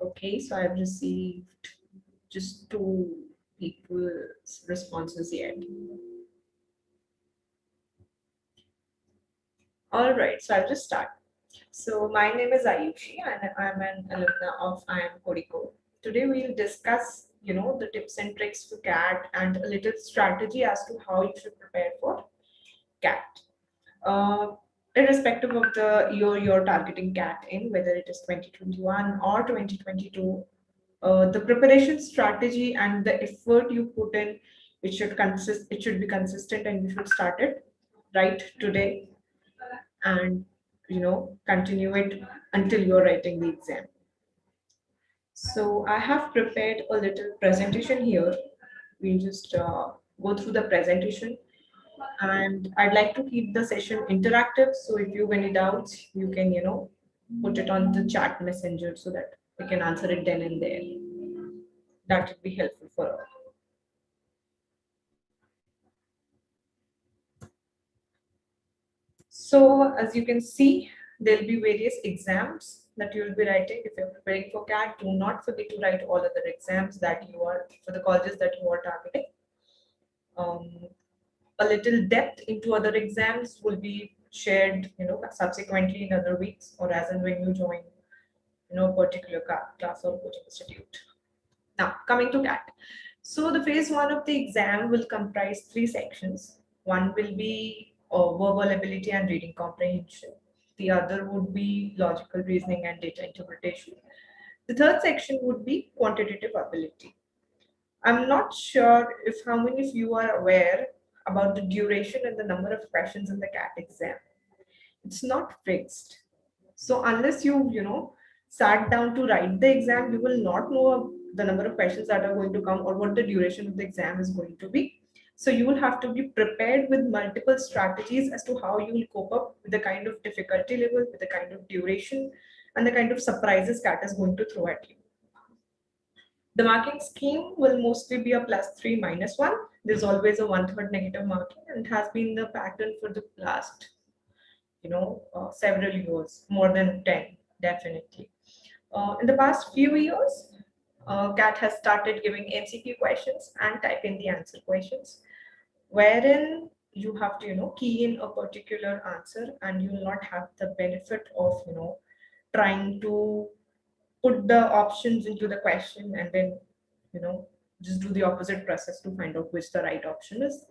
Okay, so I've received just two people's responses yet. All right, so I'll just start. So my name is Ayushi and I'm an alumna of IIM Kodiko. Today we'll discuss, the tips and tricks for CAT and a little strategy as to how you should prepare for CAT. Uh, Irrespective of the year you're targeting CAT in, whether it is 2021 or 2022, the preparation strategy and the effort you put in, it should be consistent and you should start it right today and continue it until you're writing the exam. So I have prepared a little presentation here. We'll just go through the presentation, and I'd like to keep the session interactive. So if you have any doubts, you can put it on the chat messenger so that we can answer it then and there. That would be helpful for all. So as you can see, there'll be various exams that you'll be writing. If you're preparing for CAT, do not forget to write all other exams that you are for the colleges that you are targeting. Um, a little depth into other exams will be shared, subsequently in other weeks or as and when you join, a particular class or coaching institute. Now, coming to CAT. So the phase one of the exam will comprise three sections. One will be verbal ability and reading comprehension. The other would be logical reasoning and data interpretation. The third section would be quantitative ability. I'm not sure if how many of you are aware about the duration and the number of questions in the CAT exam. It's not fixed. So unless you sat down to write the exam, you will not know the number of questions that are going to come or what the duration of the exam is going to be. So you will have to be prepared with multiple strategies as to how you will cope up with the kind of difficulty level, with the kind of duration, and the kind of surprises CAT is going to throw at you. The marking scheme will mostly be a +3 -1. There's always a 1/3 negative marking, and it has been the pattern for the last several years, more than 10, definitely. In the past few years, CAT has started giving MCQ questions and type in the answer questions, wherein you have to, key in a particular answer and you will not have the benefit of, trying to put the options into the question and then, you know, just do the opposite process to find out which the right option is.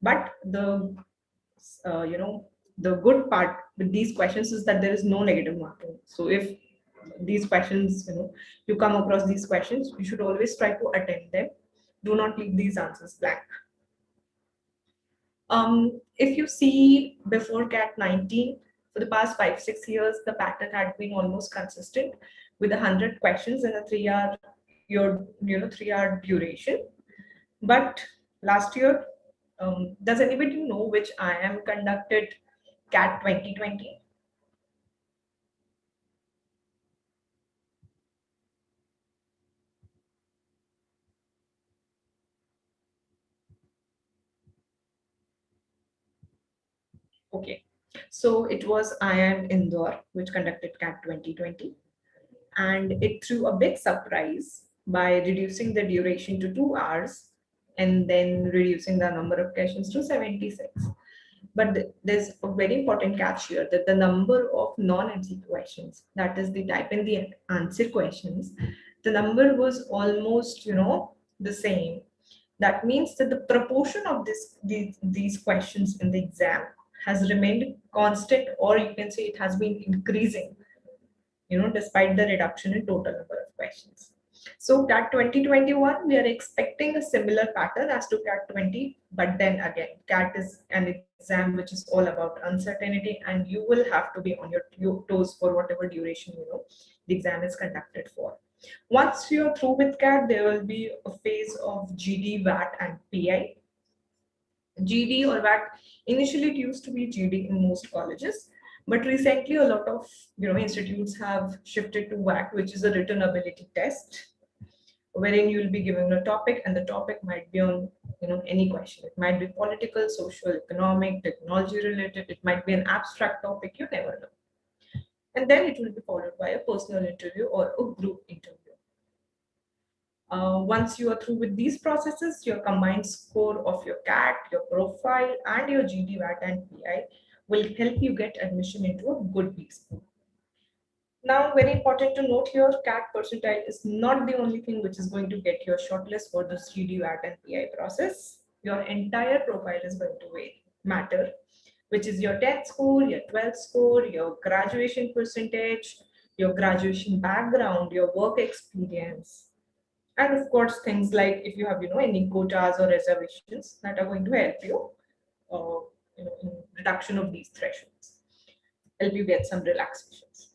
But you know, the good part with these questions is that there is no negative marking. So if these questions, you come across these questions, you should always try to attempt them. Do not leave these answers blank. If you see before CAT 19, for the past 5-6 years, the pattern had been almost consistent with 100 questions in a 3 hour 3 hour duration. But last year, does anybody know which IIM conducted CAT 2020? Okay, so it was IIM Indore which conducted CAT 2020, and it threw a big surprise by reducing the duration to 2 hours and then reducing the number of questions to 76. But there's a very important catch here that the number of non-MCQ questions, that is the type in the answer questions, the number was almost, the same. That means that the proportion of these questions in the exam has remained constant, or you can say it has been increasing, despite the reduction in total number of questions. So CAT 2021, we are expecting a similar pattern as to CAT 20, but then again, CAT is an exam which is all about uncertainty, and you will have to be on your toes for whatever duration, the exam is conducted for. Once you're through with CAT, there will be a phase of GD, VAT, and PI. GD or VAT, initially it used to be GD in most colleges, but recently a lot of institutes have shifted to VAT, which is a written ability test, wherein you will be given a topic and the topic might be on any question. It might be political, social, economic, technology related. It might be an abstract topic. You never know. And then it will be followed by a personal interview or a group interview. Once you are through with these processes, your combined score of your CAT, your profile, and your GD, VAT, and PI will help you get admission into a good B school. Now, very important to note here, CAT percentile is not the only thing which is going to get your shortlist for this GD, VAT, and PI process. Your entire profile is going to matter, which is your 10th score, your 12th score, your graduation percentage, your graduation background, your work experience, and of course things like if you have any quotas or reservations that are going to help you uh, in reduction of these thresholds, help you get some relaxations.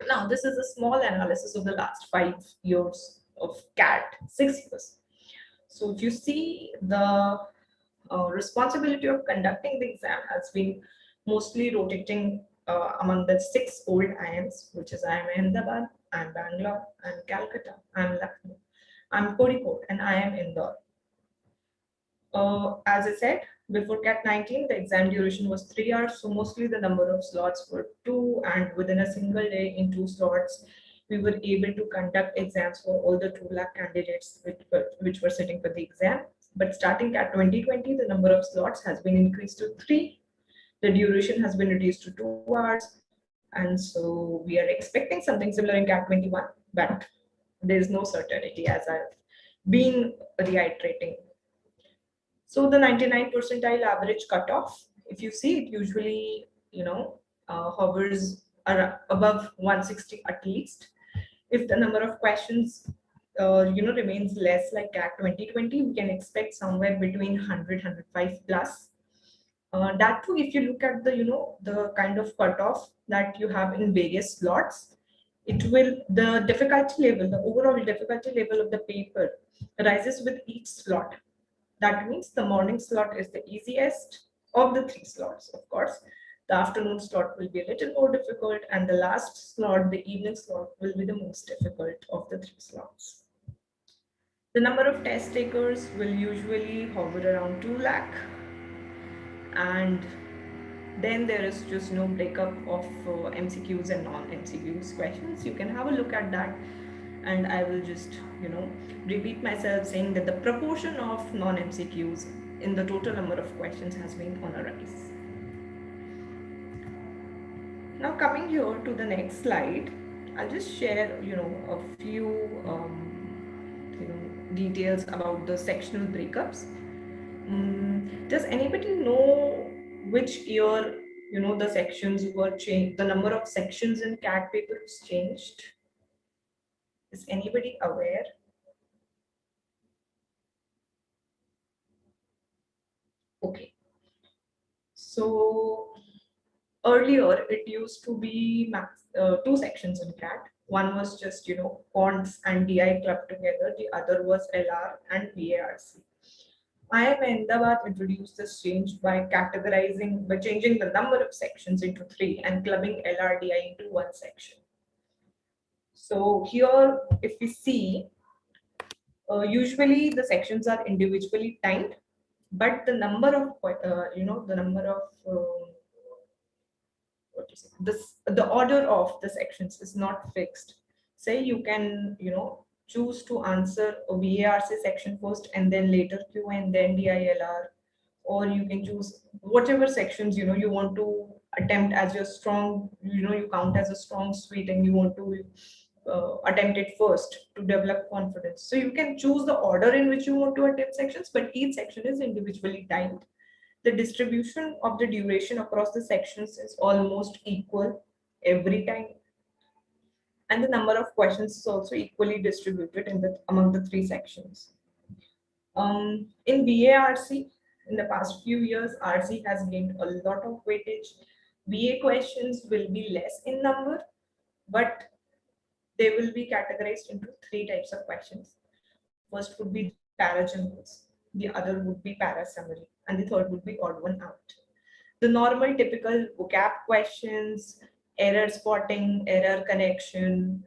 Now this is a small analysis of the last 5 years of CAT, 6 years. So if you see, the responsibility of conducting the exam has been mostly rotating among the 6 old IIMs, which is IIM Ahmedabad, IIM Bangalore, IIM Calcutta, IIM Lucknow, I'm Kozhikode, and I am Indore. As I said, before CAT 19, the exam duration was 3 hours, so mostly the number of slots were 2, and within a single day in 2 slots, we were able to conduct exams for all the 2 lakh candidates which were sitting for the exam. But starting at 2020, the number of slots has been increased to 3. The duration has been reduced to 2 hours. And so we are expecting something similar in CAT 21, but there is no certainty, as I've been reiterating. So the 99 percentile average cutoff, if you see, it usually hovers above 160 at least. If the number of questions remains less like CAT 2020, we can expect somewhere between 100-105 plus. That too, if you look at the kind of cutoff that you have in various slots, the difficulty level, the overall difficulty level of the paper rises with each slot. That means the morning slot is the easiest of the 3 slots. Of course, the afternoon slot will be a little more difficult, and the last slot, the evening slot, will be the most difficult of the 3 slots. The number of test takers will usually hover around 2 lakh, and then there is just no breakup of MCQs and non-MCQs questions. You can have a look at that, and I will just repeat myself saying that the proportion of non-MCQs in the total number of questions has been on a rise. Now coming here to the next slide, I'll just share a few details about the sectional breakups. Does anybody know which year the sections were changed, the number of sections in CAT paper was changed? Is anybody aware? Okay. So earlier it used to be 2 sections in CAT. One was just quants and DI clubbed together. The other was LR and VARC. IIM Ahmedabad introduced this change by changing the number of sections into 3 and clubbing LRDI into 1 section. So here, if we see, usually the sections are individually timed, but the number of what to say, the order of the sections is not fixed. Say you can choose to answer a VARC section first and then later Q and then DILR, or you can choose whatever sections you want to attempt as your strong, you count as a strong suite and you want to attempt it first to develop confidence. So you can choose the order in which you want to attempt sections, but each section is individually timed. The distribution of the duration across the sections is almost equal every time, and the number of questions is also equally distributed among the 3 sections. In VARC, in the past few years, RC has gained a lot of weightage. VA questions will be less in number, but they will be categorized into 3 types of questions. First would be para generals, the other would be para summary, and the third would be odd one out. The normal typical vocab questions, error spotting, error connection,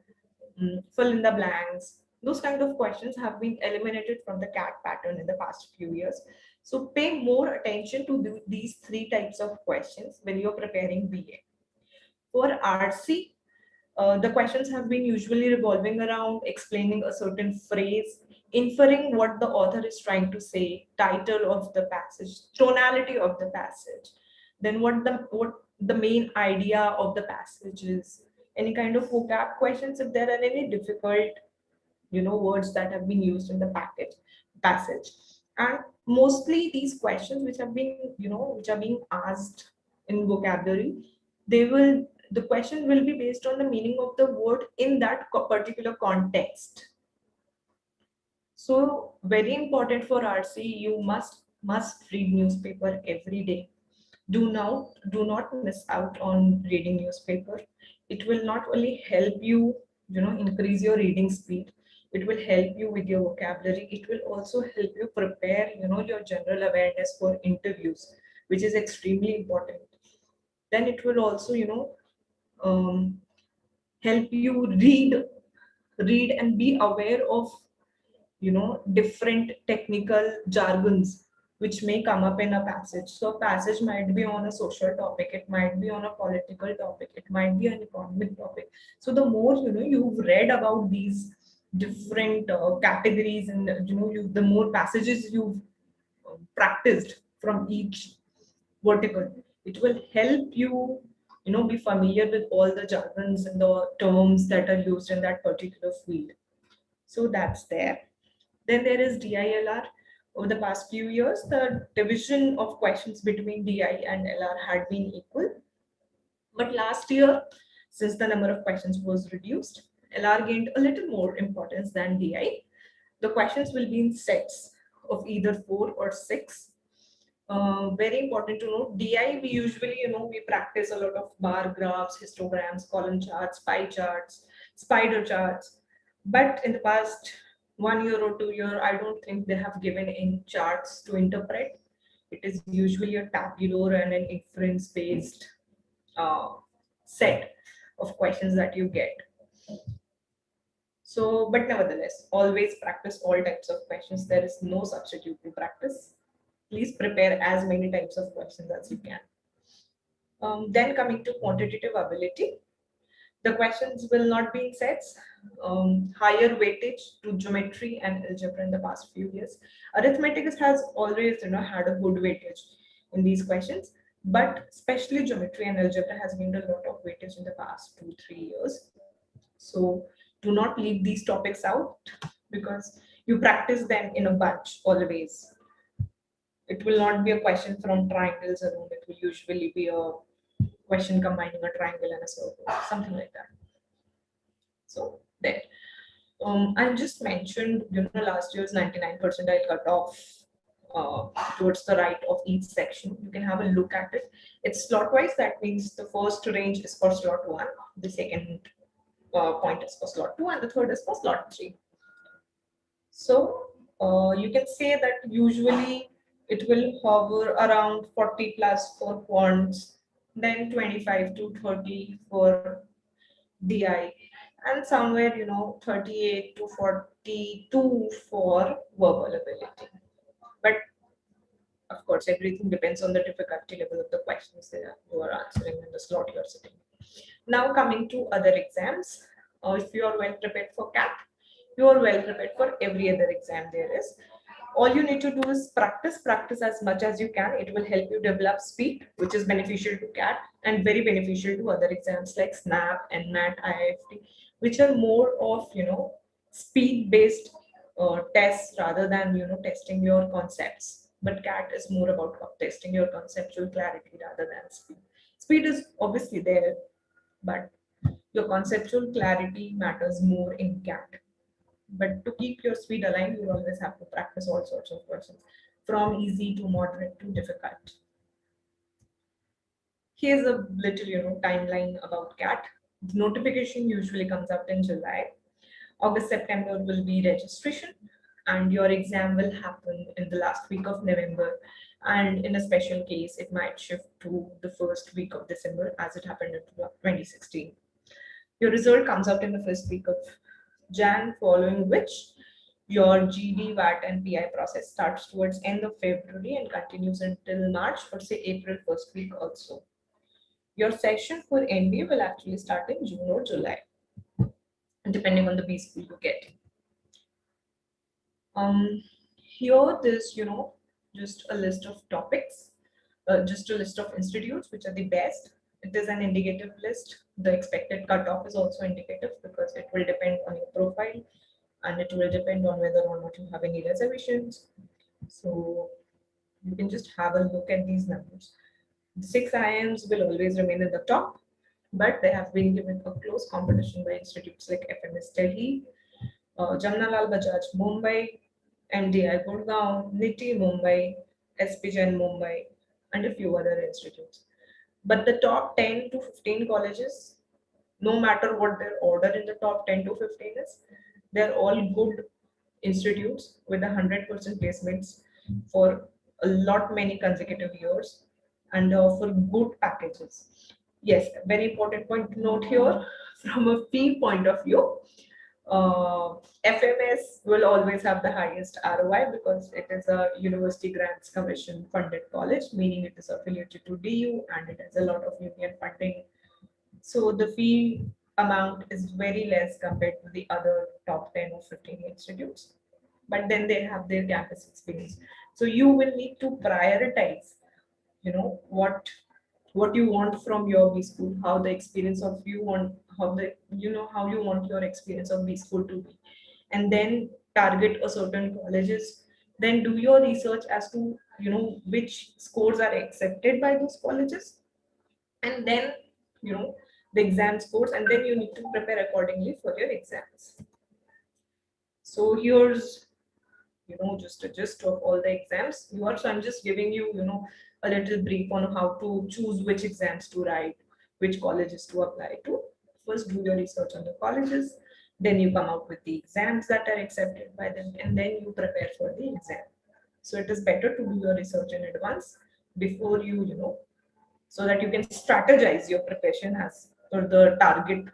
fill in the blanks, those kind of questions have been eliminated from the CAT pattern in the past few years. So pay more attention to these 3 types of questions when you're preparing BA. For RC, the questions have been usually revolving around explaining a certain phrase, inferring what the author is trying to say, title of the passage, tonality of the passage, then what the main idea of the passage is, any kind of vocab questions, if there are any difficult words that have been used in the passage. And mostly these questions which have been which are being asked in vocabulary, the question will be based on the meaning of the word in that particular context. So very important for RC, you must read newspaper every day. Do not miss out on reading newspaper. It will not only help you increase your reading speed, it will help you with your vocabulary, it will also help you prepare your general awareness for interviews, which is extremely important. Then it will also um, help you read and be aware of different technical jargons which may come up in a passage. So a passage might be on a social topic, it might be on a political topic, it might be an economic topic. So the more you've read about these different categories, and the more passages you've practiced from each vertical, it will help you be familiar with all the jargons and the terms that are used in that particular field. So that's there. Then there is DILR. Over the past few years, the division of questions between DI and LR had been equal. But last year, since the number of questions was reduced, LR gained a little more importance than DI. The questions will be in sets of either 4 or 6. Very important to note, DI, we usually, we practice a lot of bar graphs, histograms, column charts, pie charts, spider charts. But in the past 1 year or 2 year, I don't think they have given any charts to interpret. It is usually a tabular and an inference based uh, set of questions that you get. So, but nevertheless, always practice all types of questions. There is no substitute to practice. Please prepare as many types of questions as you can. Then coming to quantitative ability, the questions will not be in sets. Higher weightage to geometry and algebra in the past few years. Arithmetic has always had a good weightage in these questions, but especially geometry and algebra has gained a lot of weightage in the past 2-3 years. So do not leave these topics out, because you practice them in a bunch always. It will not be a question from triangles alone. It will usually be a question combining a triangle and a circle, something like that. So there. I just mentioned, last year's 99 percentile cutoff towards the right of each section. You can have a look at it. It's slot wise. That means the first range is for slot 1, the second point is for slot 2, and the third is for slot 3. So you can say that usually it will hover around 40 plus for quants, then 25 to 30 for DI, and somewhere 38 to 42 for verbal ability. But of course, everything depends on the difficulty level of the questions that you are answering in the slot you are sitting. Now coming to other exams, if you are well prepared for CAT, you are well prepared for every other exam there is. All you need to do is practice as much as you can. It will help you develop speed, which is beneficial to CAT and very beneficial to other exams like SNAP, NMAT, IIFT, which are more of speed-based tests rather than testing your concepts. But CAT is more about testing your conceptual clarity rather than speed. Speed is obviously there, but your conceptual clarity matters more in CAT. But to keep your speed aligned, you always have to practice all sorts of questions, from easy to moderate to difficult. Here's a little timeline about CAT. The notification usually comes out in July. August, September will be registration, and your exam will happen in the last week of November. And in a special case, it might shift to the first week of December, as it happened in 2016. Your result comes out in the first week of Jan, following which your GD, VAT, and PI process starts towards end of February and continues until March, or say April first week also. Your session for MBA will actually start in June or July, depending on the B school you get. Here there's, just a list of topics, just a list of institutes which are the best. It is an indicative list. The expected cutoff is also indicative because it will depend on your profile and it will depend on whether or not you have any reservations. So you can just have a look at these numbers. The 6 IIMs will always remain at the top, but they have been given a close competition by institutes like FMS Delhi, Jamnalal Bajaj Mumbai, MDI Gurgaon, NITI Mumbai, SP Jain Mumbai, and a few other institutes. But the top 10 to 15 colleges, no matter what their order in the top 10 to 15 is, they're all good institutes with 100% placements for a lot many consecutive years and offer good packages. Yes, very important point to note here from a fee point of view. FMS will always have the highest ROI because it is a University Grants Commission funded college, meaning it is affiliated to DU and it has a lot of union funding. So the fee amount is very less compared to the other top 10 or 15 institutes. But then they have their campus experience. So you will need to prioritize, what you want from your B school, how the experience of you want, how you want your experience of B school to be, and then target a certain colleges. Then do your research as to which scores are accepted by those colleges, and then the exam scores, and then you need to prepare accordingly for your exams. So here's just a gist of all the exams you are. So I'm just giving you a little brief on how to choose which exams to write, which colleges to apply to. First do your research on the colleges, then you come out with the exams that are accepted by them, and then you prepare for the exam. So it is better to do your research in advance before so that you can strategize your preparation as per the target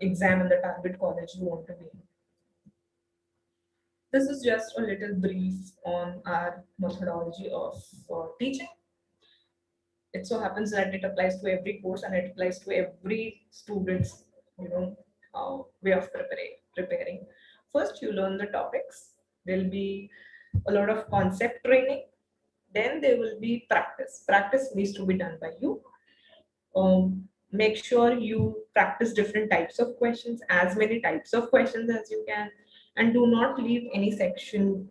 exam and the target college you want to be in. This is just a little brief on our methodology of teaching. It so happens that it applies to every course and it applies to every student's, way of preparing. First, you learn the topics. There'll be a lot of concept training. Then there will be practice. Practice needs to be done by you. Make sure you practice different types of questions, as many types of questions as you can, and do not leave any section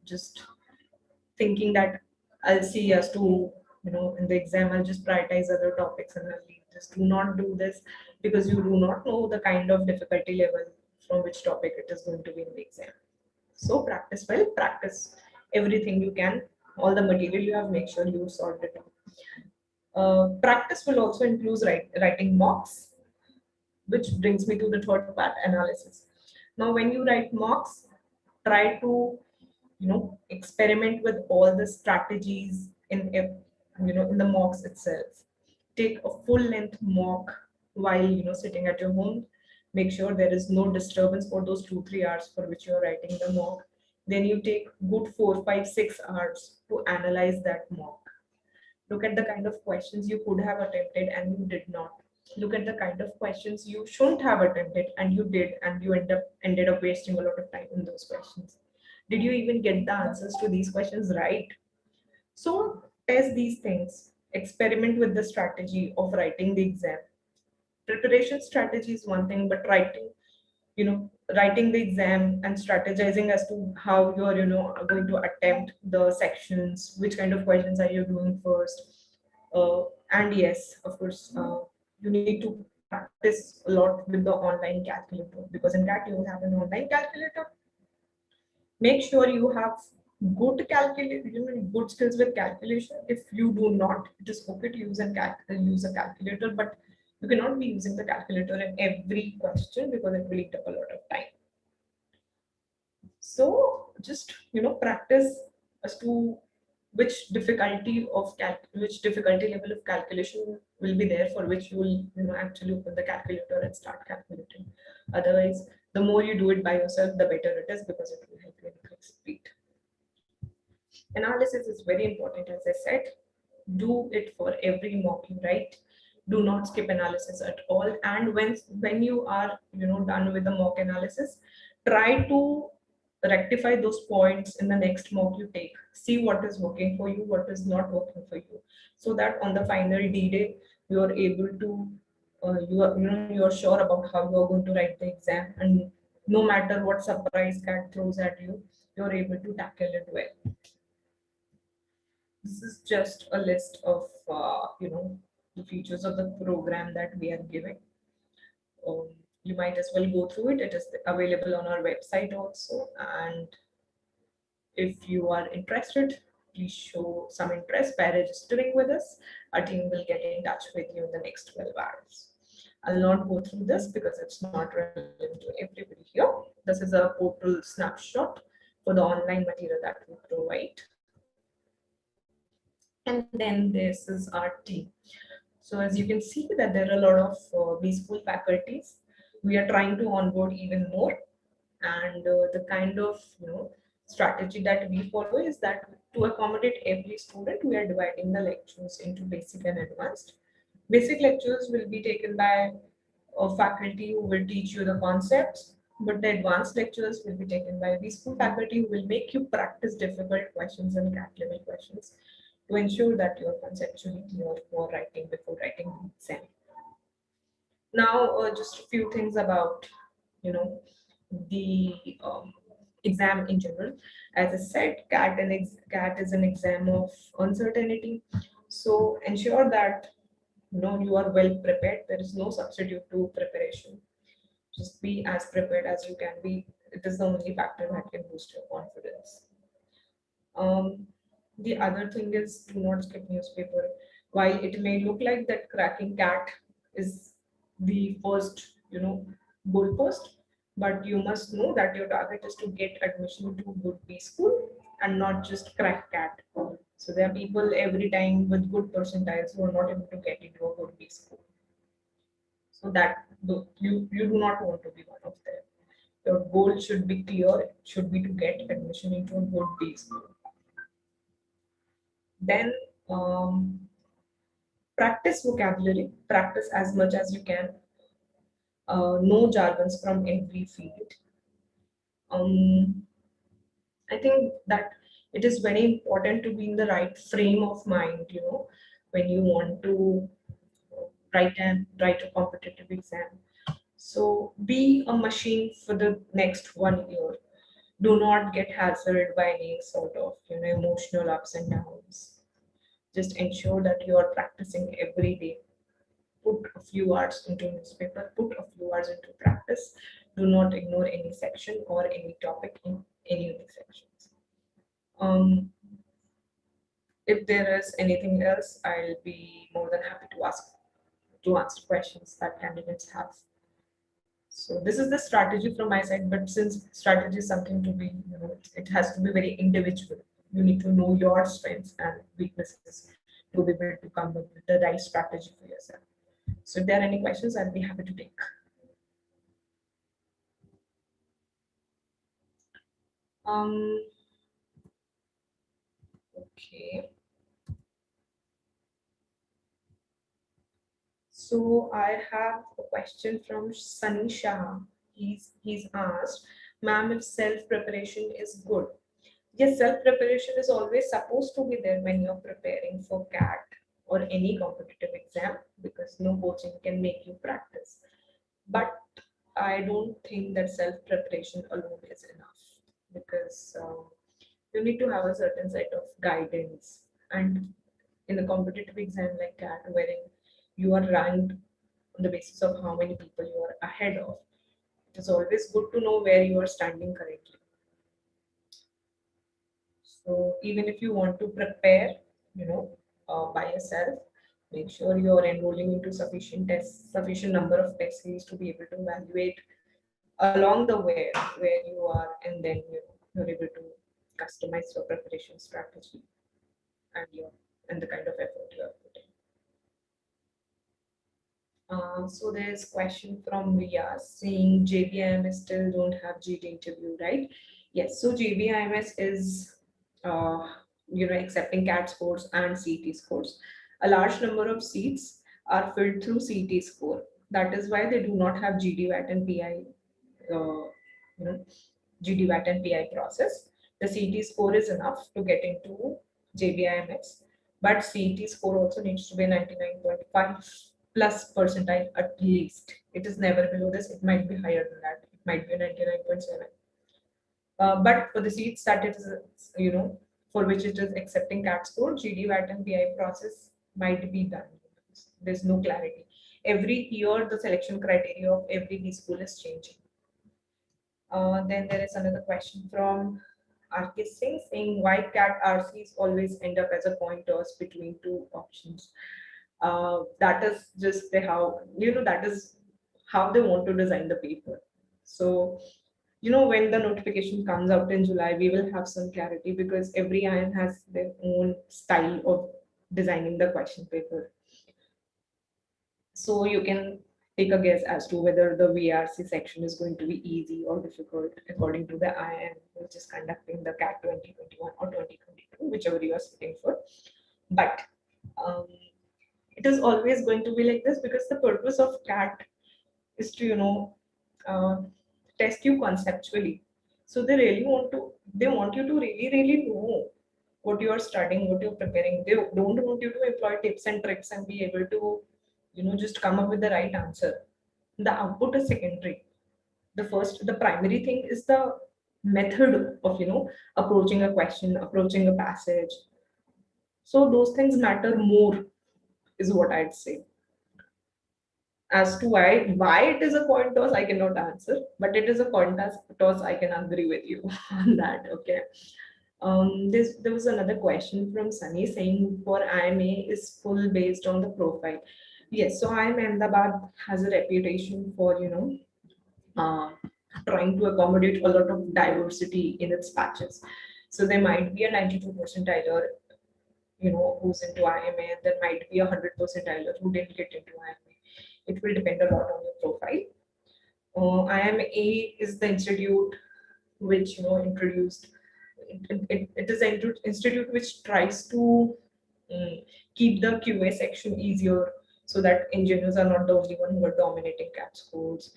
just thinking that I'll see as to in the exam I'll just prioritize other topics and I'll leave. Just do not do this, because you do not know the kind of difficulty level from which topic it is going to be in the exam. So practice well, practice everything you can, all the material you have, make sure you solve it out. Practice will also include writing mocks, which brings me to the third part, analysis. Now, when you write mocks, try to experiment with all the strategies in the mocks itself. Take a full length mock while sitting at your home. Make sure there is no disturbance for those 2-3 hours for which you are writing the mock. Then you take good 4, 5, 6 hours to analyze that mock. Look at the kind of questions you could have attempted and you did not. Look at the kind of questions you shouldn't have attempted and you did, and you ended up wasting a lot of time in those questions. Did you even get the answers to these questions right? So test these things. Experiment with the strategy of writing the exam. Preparation strategy is one thing, but writing the exam and strategizing as to how you're are going to attempt the sections, which kind of questions are you doing first, and yes, of course, you need to practice a lot with the online calculator, because in that you have an online calculator. Make sure you have good good skills with calculation. If you do not, it is okay to use use a calculator, but you cannot be using the calculator in every question because it will eat up a lot of time. So just practice as to which difficulty level of calculation will be there, for which you will actually open the calculator and start calculating. Otherwise, the more you do it by yourself, the better it is, because it will help you increase speed. Analysis is very important, as I said. Do it for every mock you write. Do not skip analysis at all. And when you are done with the mock analysis, try to rectify those points in the next mock you take. See what is working for you, what is not working for you, so that on the final D-Day you are able to you are sure about how you are going to write the exam, and no matter what surprise CAT throws at you, you are able to tackle it well. This is just a list of the features of the program that we are giving. Um, you might as well go through it. It is available on our website also. And if you are interested, please show some interest by registering with us. Our team will get in touch with you in the next 12 hours. I'll not go through this because it's not relevant to everybody here. This is a portal snapshot for the online material that we provide. And then this is our team. So as you can see that there are a lot of B school faculties. We are trying to onboard even more, and the kind of strategy that we follow is that to accommodate every student, we are dividing the lectures into basic and advanced. Basic lectures will be taken by a faculty who will teach you the concepts, but the advanced lectures will be taken by B school faculty who will make you practice difficult questions and CAT level questions to ensure that you are conceptually clear for writing before writing the exam. Now, just a few things about the exam in general. As I said, CAT is an exam of uncertainty. So ensure that you are well prepared. There is no substitute to preparation. Just be as prepared as you can be. It is the only factor that can boost your confidence. The other thing is, do not skip newspaper. While it may look like that cracking CAT is the first, goalpost, but you must know that your target is to get admission to good B school and not just crack CAT. So there are people every time with good percentiles who are not able to get into a good B school. So that you do not want to be one of them. Your goal should be clear. It should be to get admission into a good B school. Then practice vocabulary, practice as much as you can. Know jargons from every field. I think that it is very important to be in the right frame of mind, when you want to write a competitive exam. So be a machine for the next 1 year. Do not get hassled by any sort of emotional ups and downs. Just ensure that you are practicing every day. Put a few hours into newspaper, put a few hours into practice. Do not ignore any section or any topic in any of the sections. If there is anything else, I'll be more than happy to answer questions that candidates have. So this is the strategy from my side, but since strategy is something to be, it has to be very individual. You need to know your strengths and weaknesses to be able to come up with the right strategy for yourself. So if there are any questions, I'll be happy to take. Okay. So I have a question from Sunny Shah. He's asked, ma'am, if self-preparation is good. Yes, self-preparation is always supposed to be there when you're preparing for CAT or any competitive exam, because no coaching can make you practice. But I don't think that self-preparation alone is enough, because you need to have a certain set of guidance. And in a competitive exam like CAT, wherein you are ranked on the basis of how many people you are ahead of, it is always good to know where you are standing currently. So even if you want to prepare, by yourself, make sure you are enrolling into sufficient tests, sufficient number of test series to be able to evaluate along the way where you are, and then you're able to customize your preparation strategy and the kind of effort you are putting. So there's question from Ria saying JBIMS still don't have GT interview, right? Yes. So JBIMS is, accepting CAT scores and CET scores. A large number of seats are filled through CET score. That is why they do not have GD-VAT and PI, you know, GD-VAT and PI process. The CET score is enough to get into JBIMS, but CET score also needs to be 99.5 plus percentile at least. It is never below this. It might be higher than that. It might be 99.7. But for the seats that it is, for which it is accepting CAT score, GD, VAT, and PI process might be done. There's no clarity. Every year, the selection criteria of every B school is changing. Then there is another question from RK Singh saying why CAT RCs always end up as a coin toss between two options. That is just that is how they want to design the paper. So when the notification comes out in July, we will have some clarity because every IIM has their own style of designing the question paper. So you can take a guess as to whether the VRC section is going to be easy or difficult according to the IIM, which is conducting the CAT 2021 or 2022, whichever you are sitting for. But it is always going to be like this because the purpose of CAT is to, test you conceptually. So they want you to really, really know what you are studying, what you're preparing. They don't want you to employ tips and tricks and be able to, just come up with the right answer. The output is secondary. The primary thing is the method of, approaching a question, approaching a passage. So those things matter more, is what I'd say. As to why it is a coin toss, I cannot answer, but it is a coin toss. I can agree with you on that. Okay. There was another question from Sunny saying for IMA is full based on the profile. Yes, so IIM Ahmedabad has a reputation for trying to accommodate a lot of diversity in its patches. So there might be a 92 percentiler, who's into IMA, and there might be a 100 percentiler who didn't get into IMA. It will depend a lot on your profile. IMA is the institute which introduced. It is an institute which tries to keep the QA section easier so that engineers are not the only one who are dominating CAT schools.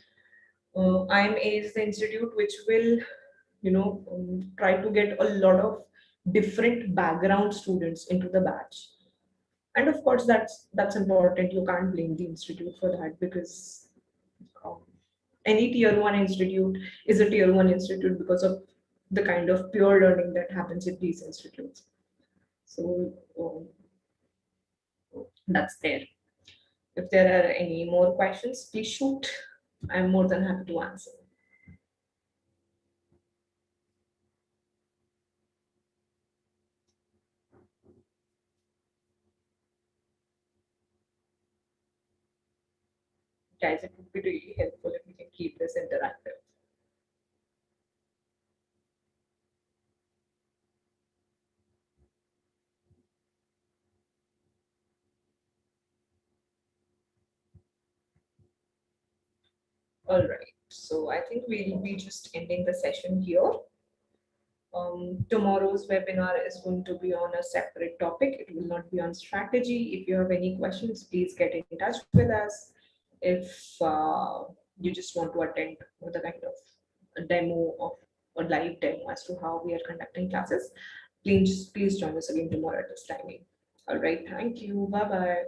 IMA is the institute which will, try to get a lot of different background students into the batch. And of course, that's important. You can't blame the institute for that because um, any tier one institute is a tier one institute because of the kind of pure learning that happens in these institutes. So that's there. If there are any more questions, please shoot. I'm more than happy to answer. Guys, it would be really helpful if we can keep this interactive. All right. So I think we'll be just ending the session here. Tomorrow's webinar is going to be on a separate topic. It will not be on strategy. If you have any questions, please get in touch with us. If you just want to attend the kind of a demo of a live demo as to how we are conducting classes, please join us again tomorrow at this timing. All right. Thank you. Bye bye.